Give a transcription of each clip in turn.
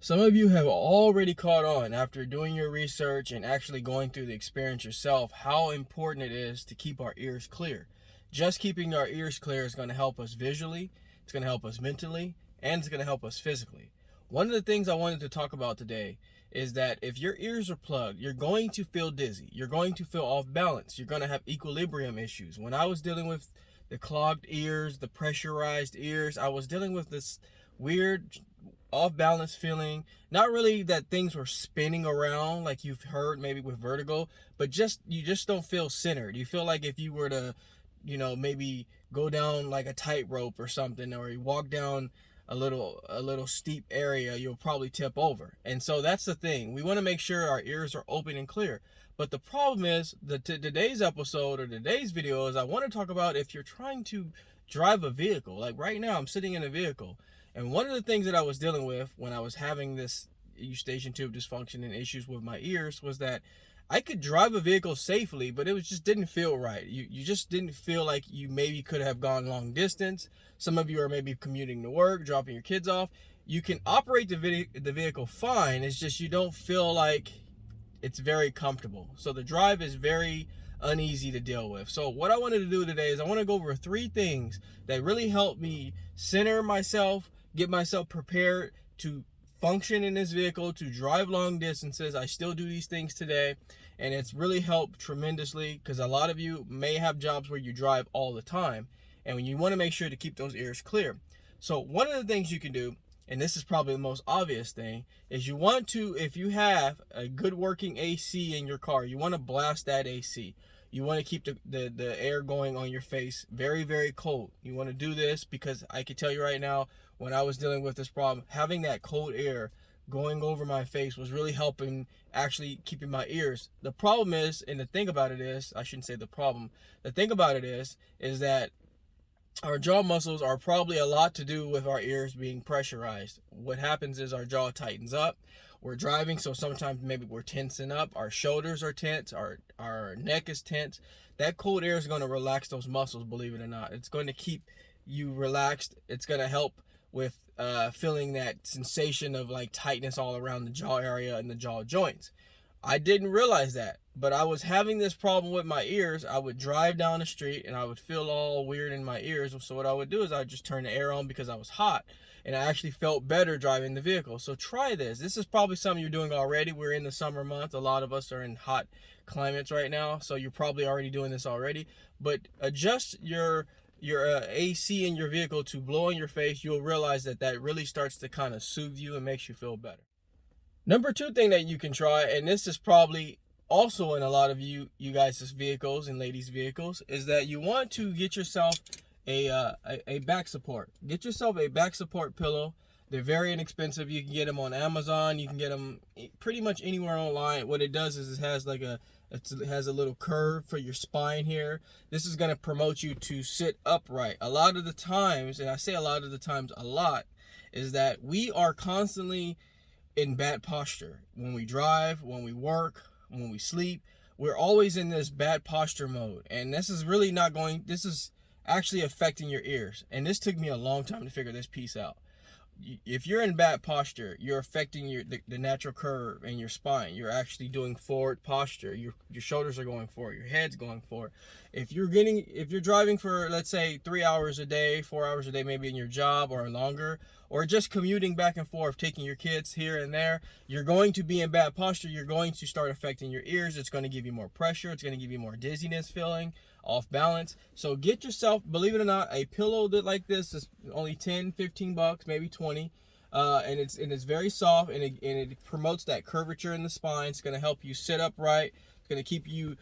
Some of you have already caught on after doing your research and actually going through the experience yourself how important it is to keep our ears clear. Just keeping our ears clear is going to help us visually, it's going to help us mentally, and it's going to help us physically. One of the things I wanted to talk about today is that if your ears are plugged, you're going to feel dizzy. You're going to feel off balance. You're going to have equilibrium issues. When I was dealing with the clogged ears, the pressurized ears, I was dealing with this weird off balance feeling. Not really that things were spinning around like you've heard maybe with vertigo, but you just don't feel centered. You feel like if you were to, maybe go down like a tightrope or something, or you walk down a little steep area, you'll probably tip over. And so that's the thing. We want to make sure our ears are open and clear. But the problem is that today's episode or today's video is I want to talk about if you're trying to drive a vehicle. Like right now, I'm sitting in a vehicle. And one of the things that I was dealing with when I was having this Eustachian Tube Dysfunction and issues with my ears was that I could drive a vehicle safely, but it just didn't feel right. You just didn't feel like you maybe could have gone long distance. Some of you are maybe commuting to work, dropping your kids off. You can operate the vehicle fine. It's just you don't feel like it's very comfortable. So the drive is very uneasy to deal with. So what I wanted to do today is I want to go over 3 things that really help me center myself, get myself prepared to function in this vehicle, to drive long distances. I still do these things today, and it's really helped tremendously because a lot of you may have jobs where you drive all the time, and when you want to make sure to keep those ears clear. So one of the things you can do, and this is probably the most obvious thing, is you want to, if you have a good working AC in your car, you want to blast that AC. You want to keep the air going on your face very, very cold. You want to do this because I can tell you right now, when I was dealing with this problem, having that cold air going over my face was really helping actually keeping my ears. The problem is, and the thing about it is, I shouldn't say the problem, the thing about it is that our jaw muscles are probably a lot to do with our ears being pressurized. What happens is our jaw tightens up. We're driving, so sometimes maybe we're tensing up. Our shoulders are tense. Our neck is tense. That cold air is going to relax those muscles, believe it or not. It's going to keep you relaxed. It's going to help with feeling that sensation of like tightness all around the jaw area and the jaw joints. I didn't realize that, but I was having this problem with my ears. I would drive down the street and I would feel all weird in my ears. So what I would do is I would just turn the air on because I was hot, and I actually felt better driving the vehicle. So try this. This is probably something you're doing already. We're in the summer months. A lot of us are in hot climates right now, so you're probably already doing this already. But adjust your AC in your vehicle to blow in your face. You'll realize that really starts to kind of soothe you and makes you feel better. Number 2 thing that you can try, and this is probably also in a lot of you guys' vehicles and ladies' vehicles, is that you want to get yourself a back support. Get yourself a back support pillow. They're very inexpensive. You can get them on Amazon. You can get them pretty much anywhere online. What it does is it has a little curve for your spine here. This is going to promote you to sit upright. A lot of the times, and I say a lot of the times a lot, is that we are constantly in bad posture. When we drive, when we work, when we sleep, we're always in this bad posture mode. And this is actually affecting your ears. And this took me a long time to figure this piece out. If you're in bad posture, you're affecting the natural curve in your spine. You're actually doing forward posture. Your shoulders are going forward. Your head's going forward. If you're driving for, let's say, 3 hours a day, 4 hours a day, maybe in your job or longer, or just commuting back and forth, taking your kids here and there, you're going to be in bad posture. You're going to start affecting your ears. It's going to give you more pressure. It's going to give you more dizziness feeling, off balance. So get yourself, believe it or not, a pillow that like this is only 10, 15 bucks, maybe 20. And it's very soft, and it promotes that curvature in the spine. It's going to help you sit upright. It's going to keep you,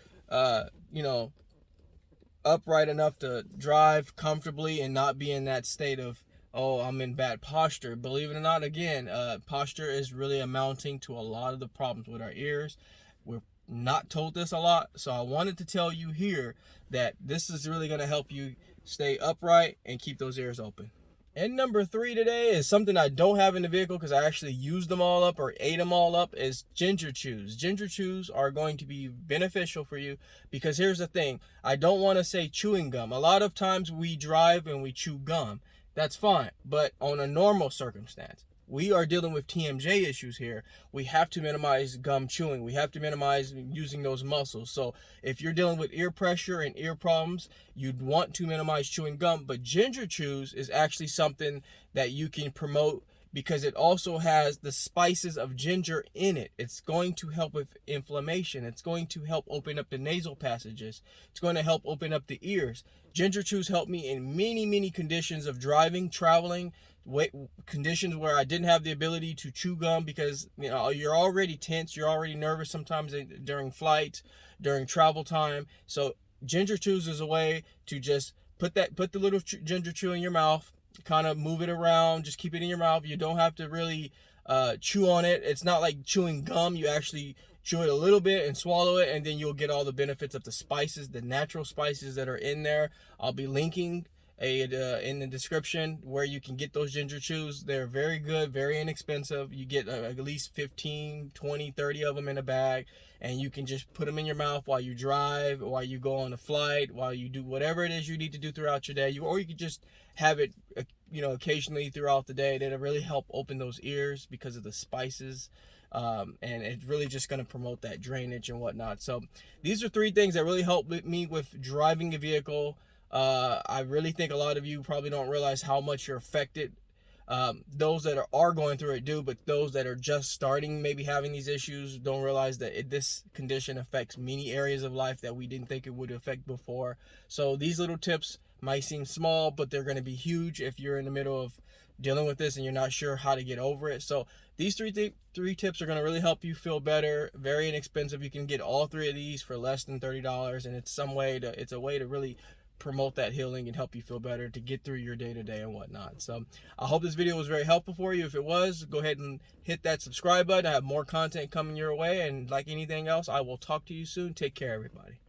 upright enough to drive comfortably and not be in that state of, oh, I'm in bad posture. Believe it or not, again, posture is really amounting to a lot of the problems with our ears. We're not told this a lot, so I wanted to tell you here that this is really going to help you stay upright and keep those ears open. And number 3 today is something I don't have in the vehicle because I actually used them all up or ate them all up, is ginger chews. Ginger chews are going to be beneficial for you because here's the thing. I don't want to say chewing gum. A lot of times we drive and we chew gum. That's fine, but on a normal circumstance. we are dealing with TMJ issues here. We have to minimize gum chewing. We have to minimize using those muscles. So if you're dealing with ear pressure and ear problems, you'd want to minimize chewing gum. But ginger chews is actually something that you can promote because it also has the spices of ginger in it. It's going to help with inflammation. It's going to help open up the nasal passages. It's going to help open up the ears. Ginger chews help me in many conditions of driving, traveling, conditions where I didn't have the ability to chew gum because you're already tense, you're already nervous sometimes during flights, during travel time. So ginger chews is a way to just put the little ginger chew in your mouth, kind of move it around, just keep it in your mouth. You don't have to really chew on it. It's not like chewing gum. You actually chew it a little bit and swallow it, and then you'll get all the benefits of the spices, the natural spices that are in there. I'll be linking in the description where you can get those ginger chews. They're very good, very inexpensive. You get at least 15, 20, 30 of them in a bag, and you can just put them in your mouth while you drive, while you go on a flight, while you do whatever it is you need to do throughout your day. Or you could just have it occasionally throughout the day. That'll really help open those ears because of the spices. And it's really just going to promote that drainage and whatnot. So these are 3 things that really help me with driving a vehicle. I really think a lot of you probably don't realize how much you're affected. Those that are going through it do, but those that are just starting maybe having these issues don't realize that this condition affects many areas of life that we didn't think it would affect before. So these little tips might seem small, but they're going to be huge if you're in the middle of dealing with this and you're not sure how to get over it. So these three tips are going to really help you feel better. Very inexpensive. You can get all 3 of these for less than $30, and it's a way to really promote that healing and help you feel better to get through your day-to-day and whatnot. So I hope this video was very helpful for you. If it was, go ahead and hit that subscribe button. I have more content coming your way, and like anything else, I will talk to you soon. Take care, everybody.